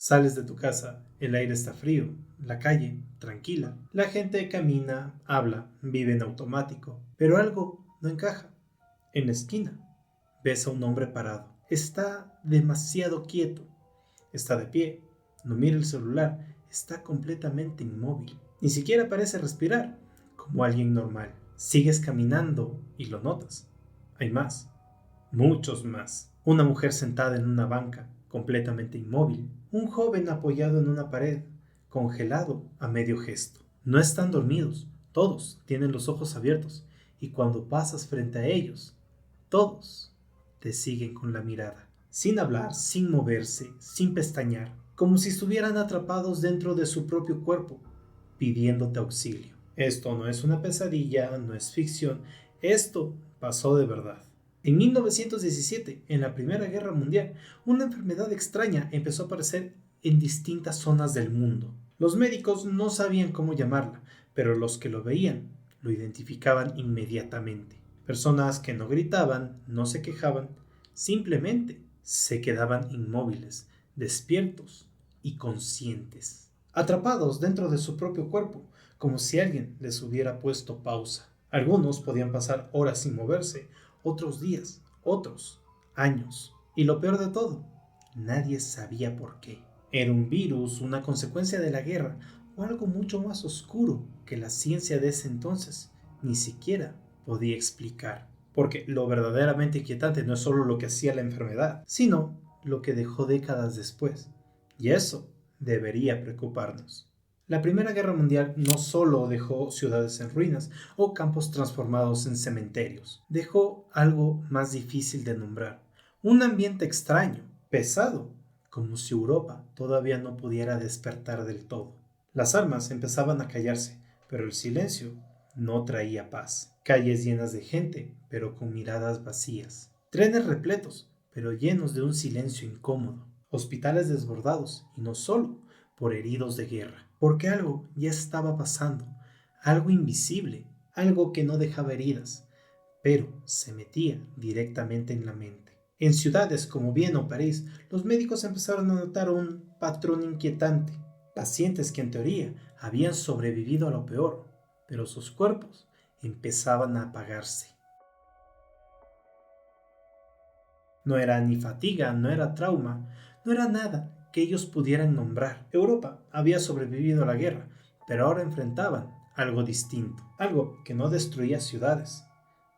Sales de tu casa, el aire está frío, la calle, tranquila. La gente camina, habla, vive en automático, pero algo no encaja. En la esquina, ves a un hombre parado. Está demasiado quieto. Está de pie, no mira el celular, está completamente inmóvil. Ni siquiera parece respirar, como alguien normal. Sigues caminando y lo notas. Hay más, muchos más. Una mujer sentada en una banca, completamente inmóvil. Un joven apoyado en una pared, congelado a medio gesto. No están dormidos, todos tienen los ojos abiertos, y cuando pasas frente a ellos, todos te siguen con la mirada, sin hablar, sin moverse, sin pestañear, como si estuvieran atrapados dentro de su propio cuerpo, pidiéndote auxilio. Esto no es una pesadilla, no es ficción, esto pasó de verdad. En 1917, en la Primera Guerra Mundial, una enfermedad extraña empezó a aparecer en distintas zonas del mundo. Los médicos no sabían cómo llamarla, pero los que lo veían lo identificaban inmediatamente. Personas que no gritaban, no se quejaban, simplemente se quedaban inmóviles, despiertos y conscientes, atrapados dentro de su propio cuerpo, como si alguien les hubiera puesto pausa. Algunos podían pasar horas sin moverse, otros días, otros años. Y lo peor de todo, nadie sabía por qué. Era un virus, una consecuencia de la guerra o algo mucho más oscuro que la ciencia de ese entonces ni siquiera podía explicar. Porque lo verdaderamente inquietante no es solo lo que hacía la enfermedad, sino lo que dejó décadas después. Y eso debería preocuparnos. La Primera Guerra Mundial no solo dejó ciudades en ruinas o campos transformados en cementerios, dejó algo más difícil de nombrar. Un ambiente extraño, pesado, como si Europa todavía no pudiera despertar del todo. Las armas empezaban a callarse, pero el silencio no traía paz. Calles llenas de gente, pero con miradas vacías. Trenes repletos, pero llenos de un silencio incómodo. Hospitales desbordados, y no solo por heridos de guerra, porque algo ya estaba pasando, algo invisible, algo que no dejaba heridas, pero se metía directamente en la mente. En ciudades como Viena o París, los médicos empezaron a notar un patrón inquietante. Pacientes que en teoría habían sobrevivido a lo peor, pero sus cuerpos empezaban a apagarse. No era ni fatiga, no era trauma, no era nada que ellos pudieran nombrar. Europa había sobrevivido a la guerra, pero ahora enfrentaban algo distinto, algo que no destruía ciudades,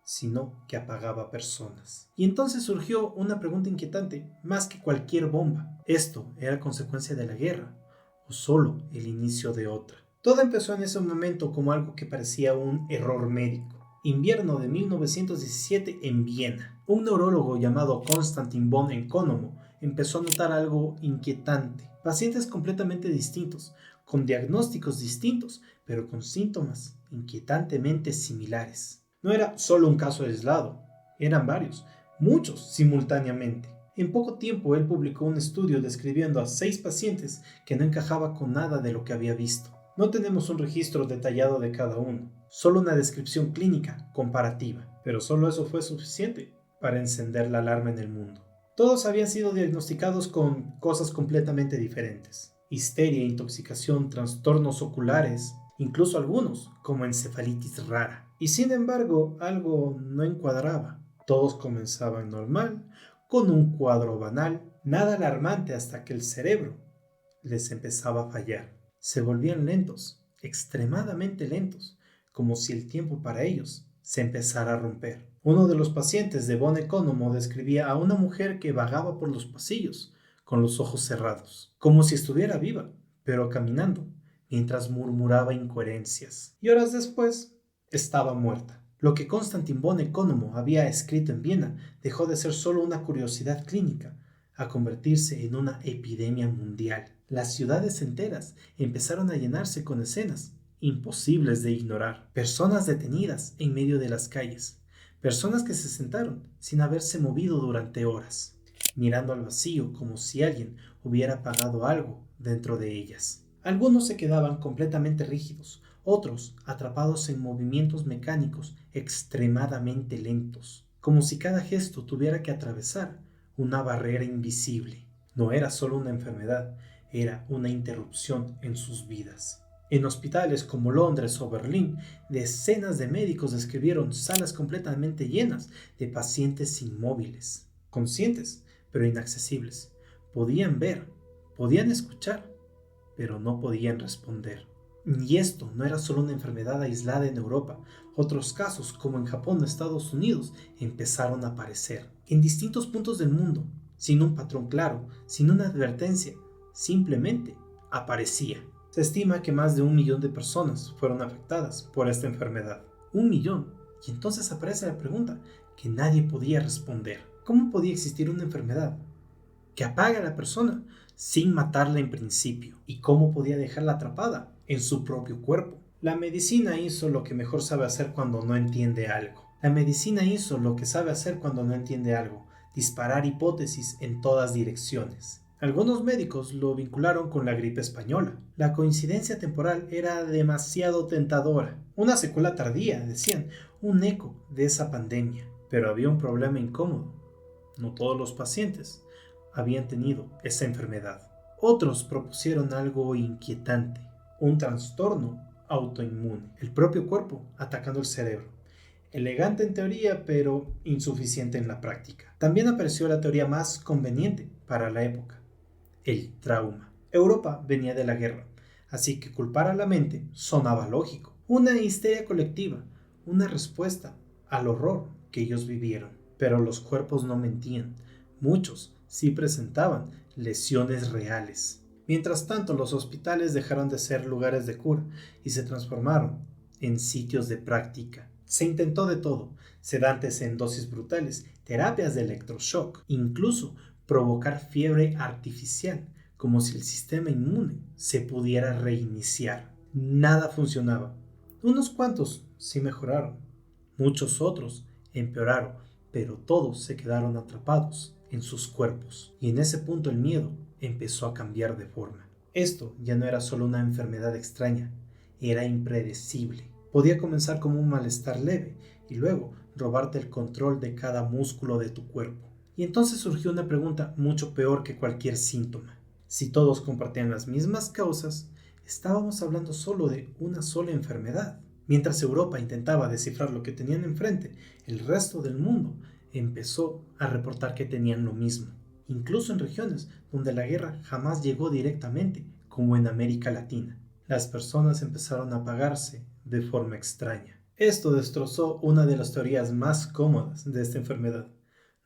sino que apagaba personas. Y entonces surgió una pregunta inquietante, más que cualquier bomba. ¿Esto era consecuencia de la guerra o solo el inicio de otra? Todo empezó en ese momento como algo que parecía un error médico. Invierno de 1917 en Viena. Un neurólogo llamado Konstantin von Economo empezó a notar algo inquietante. Pacientes completamente distintos, con diagnósticos distintos, pero con síntomas inquietantemente similares. No era solo un caso aislado, eran varios, muchos simultáneamente. En poco tiempo él publicó un estudio describiendo a 6 pacientes que no encajaba con nada de lo que había visto. No tenemos un registro detallado de cada uno, solo una descripción clínica comparativa, pero solo eso fue suficiente para encender la alarma en el mundo. Todos habían sido diagnosticados con cosas completamente diferentes: histeria, intoxicación, trastornos oculares, incluso algunos como encefalitis rara. Y sin embargo, algo no encuadraba. Todos comenzaban normal, con un cuadro banal, nada alarmante hasta que el cerebro les empezaba a fallar. Se volvían lentos, extremadamente lentos, como si el tiempo para ellos se empezara a romper. Uno de los pacientes de Von Economo describía a una mujer que vagaba por los pasillos, con los ojos cerrados, como si estuviera viva, pero caminando, mientras murmuraba incoherencias. Y horas después, estaba muerta. Lo que Konstantin von Economo había escrito en Viena dejó de ser solo una curiosidad clínica, a convertirse en una epidemia mundial. Las ciudades enteras empezaron a llenarse con escenas imposibles de ignorar. Personas detenidas en medio de las calles. Personas que se sentaron sin haberse movido durante horas, mirando al vacío como si alguien hubiera apagado algo dentro de ellas. Algunos se quedaban completamente rígidos, otros atrapados en movimientos mecánicos extremadamente lentos, como si cada gesto tuviera que atravesar una barrera invisible. No era solo una enfermedad, era una interrupción en sus vidas. En hospitales como Londres o Berlín, decenas de médicos describieron salas completamente llenas de pacientes inmóviles, conscientes, pero inaccesibles. Podían ver, podían escuchar, pero no podían responder. Y esto no era solo una enfermedad aislada en Europa. Otros casos, como en Japón o Estados Unidos, empezaron a aparecer en distintos puntos del mundo, sin un patrón claro, sin una advertencia, simplemente aparecía. Se estima que más de 1 millón de personas fueron afectadas por esta enfermedad. 1 millón. Y entonces aparece la pregunta que nadie podía responder. ¿Cómo podía existir una enfermedad que apaga a la persona sin matarla en principio? ¿Y cómo podía dejarla atrapada en su propio cuerpo? La medicina hizo lo que mejor sabe hacer cuando no entiende algo. La medicina hizo lo que sabe hacer cuando no entiende algo: disparar hipótesis en todas direcciones. Algunos médicos lo vincularon con la gripe española. La coincidencia temporal era demasiado tentadora. Una secuela tardía, decían, un eco de esa pandemia. Pero había un problema incómodo. No todos los pacientes habían tenido esa enfermedad. Otros propusieron algo inquietante: un trastorno autoinmune, el propio cuerpo atacando el cerebro. Elegante en teoría, pero insuficiente en la práctica. También apareció la teoría más conveniente para la época: el trauma. Europa venía de la guerra, así que culpar a la mente sonaba lógico. Una histeria colectiva, una respuesta al horror que ellos vivieron. Pero los cuerpos no mentían. Muchos sí presentaban lesiones reales. Mientras tanto, los hospitales dejaron de ser lugares de cura y se transformaron en sitios de práctica. Se intentó de todo: sedantes en dosis brutales, terapias de electroshock, incluso provocar fiebre artificial, como si el sistema inmune se pudiera reiniciar. Nada funcionaba. Unos cuantos sí mejoraron, muchos otros empeoraron, pero todos se quedaron atrapados en sus cuerpos. Y en ese punto el miedo empezó a cambiar de forma. Esto ya no era solo una enfermedad extraña, era impredecible. Podía comenzar como un malestar leve y luego robarte el control de cada músculo de tu cuerpo. Y entonces surgió una pregunta mucho peor que cualquier síntoma. Si todos compartían las mismas causas, estábamos hablando solo de una sola enfermedad. Mientras Europa intentaba descifrar lo que tenían enfrente, el resto del mundo empezó a reportar que tenían lo mismo, incluso en regiones donde la guerra jamás llegó directamente, como en América Latina. Las personas empezaron a apagarse de forma extraña. Esto destrozó una de las teorías más cómodas de esta enfermedad.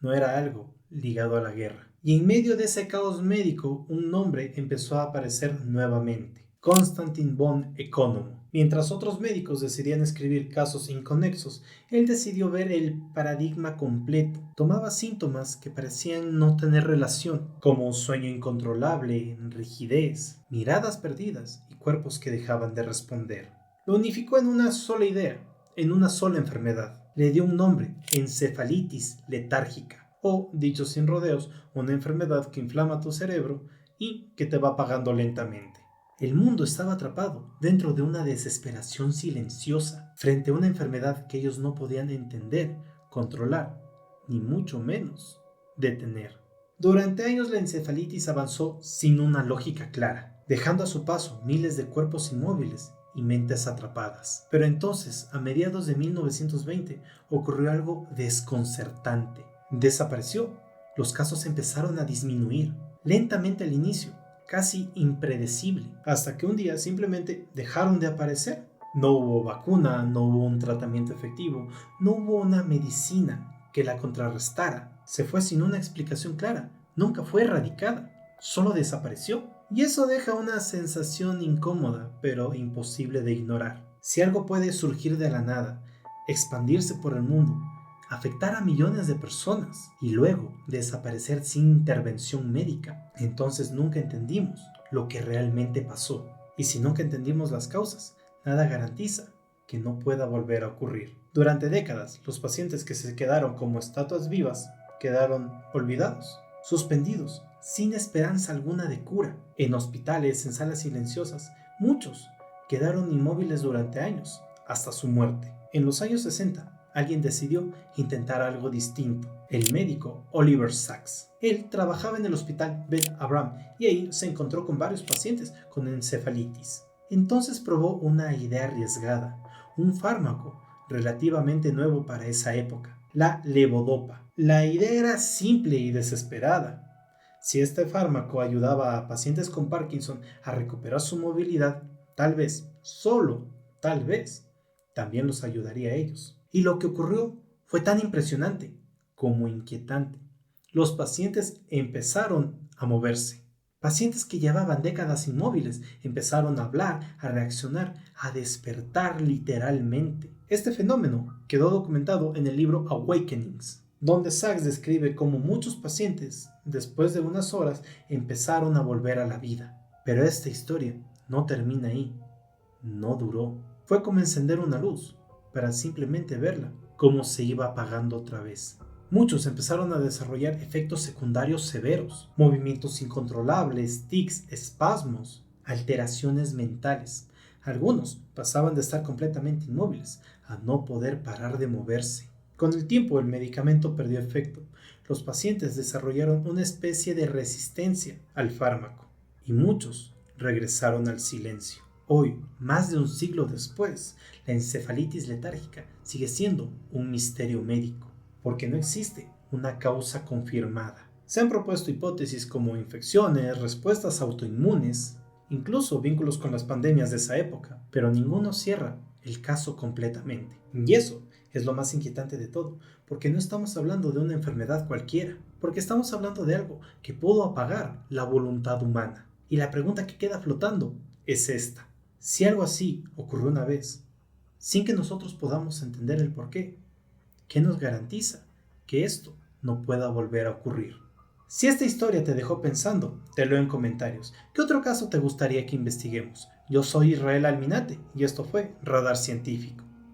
No era algo ligado a la guerra. Y en medio de ese caos médico, un nombre empezó a aparecer nuevamente: Konstantin von Economo. Mientras otros médicos decidían escribir casos inconexos, él decidió ver el paradigma completo. Tomaba síntomas que parecían no tener relación, como sueño incontrolable, rigidez, miradas perdidas y cuerpos que dejaban de responder. Lo unificó en una sola idea, en una sola enfermedad. Le dio un nombre: encefalitis letárgica, o, dicho sin rodeos, una enfermedad que inflama tu cerebro y que te va apagando lentamente. El mundo estaba atrapado dentro de una desesperación silenciosa, frente a una enfermedad que ellos no podían entender, controlar, ni mucho menos detener. Durante años la encefalitis avanzó sin una lógica clara, dejando a su paso miles de cuerpos inmóviles y mentes atrapadas. Pero entonces, a mediados de 1920, ocurrió algo desconcertante. Desapareció. Los casos empezaron a disminuir, lentamente al inicio, casi impredecible, hasta que un día simplemente dejaron de aparecer. No hubo vacuna, no hubo un tratamiento efectivo, no hubo una medicina que la contrarrestara. Se fue sin una explicación clara, nunca fue erradicada, solo desapareció. Y eso deja una sensación incómoda, pero imposible de ignorar. Si algo puede surgir de la nada, expandirse por el mundo, afectar a millones de personas y luego desaparecer sin intervención médica, entonces nunca entendimos lo que realmente pasó. Y si nunca entendimos las causas, nada garantiza que no pueda volver a ocurrir. Durante décadas, los pacientes que se quedaron como estatuas vivas quedaron olvidados, suspendidos, sin esperanza alguna de cura. En hospitales, en salas silenciosas, muchos quedaron inmóviles durante años, hasta su muerte. En los años 60, alguien decidió intentar algo distinto. El médico Oliver Sacks. Él trabajaba en el hospital Beth Abraham y ahí se encontró con varios pacientes con encefalitis. Entonces probó una idea arriesgada, un fármaco relativamente nuevo para esa época, la levodopa. La idea era simple y desesperada. Si este fármaco ayudaba a pacientes con Parkinson a recuperar su movilidad, tal vez, solo tal vez, también los ayudaría a ellos. Y lo que ocurrió fue tan impresionante como inquietante. Los pacientes empezaron a moverse. Pacientes que llevaban décadas inmóviles empezaron a hablar, a reaccionar, a despertar literalmente. Este fenómeno quedó documentado en el libro Awakenings, donde Sacks describe cómo muchos pacientes, después de unas horas, empezaron a volver a la vida. Pero esta historia no termina ahí. No duró. Fue como encender una luz, para simplemente verla, cómo se iba apagando otra vez. Muchos empezaron a desarrollar efectos secundarios severos, movimientos incontrolables, tics, espasmos, alteraciones mentales. Algunos pasaban de estar completamente inmóviles a no poder parar de moverse. Con el tiempo el medicamento perdió efecto. Los pacientes desarrollaron una especie de resistencia al fármaco y muchos regresaron al silencio. Hoy, más de un siglo después, la encefalitis letárgica sigue siendo un misterio médico, porque no existe una causa confirmada. Se han propuesto hipótesis como infecciones, respuestas autoinmunes, incluso vínculos con las pandemias de esa época, pero ninguno cierra el caso completamente. Y eso es lo más inquietante de todo, porque no estamos hablando de una enfermedad cualquiera, porque estamos hablando de algo que pudo apagar la voluntad humana. Y la pregunta que queda flotando es esta. Si algo así ocurrió una vez, sin que nosotros podamos entender el porqué, ¿qué nos garantiza que esto no pueda volver a ocurrir? Si esta historia te dejó pensando, te leo en comentarios. ¿Qué otro caso te gustaría que investiguemos? Yo soy Israel Alminate y esto fue Radar Científico.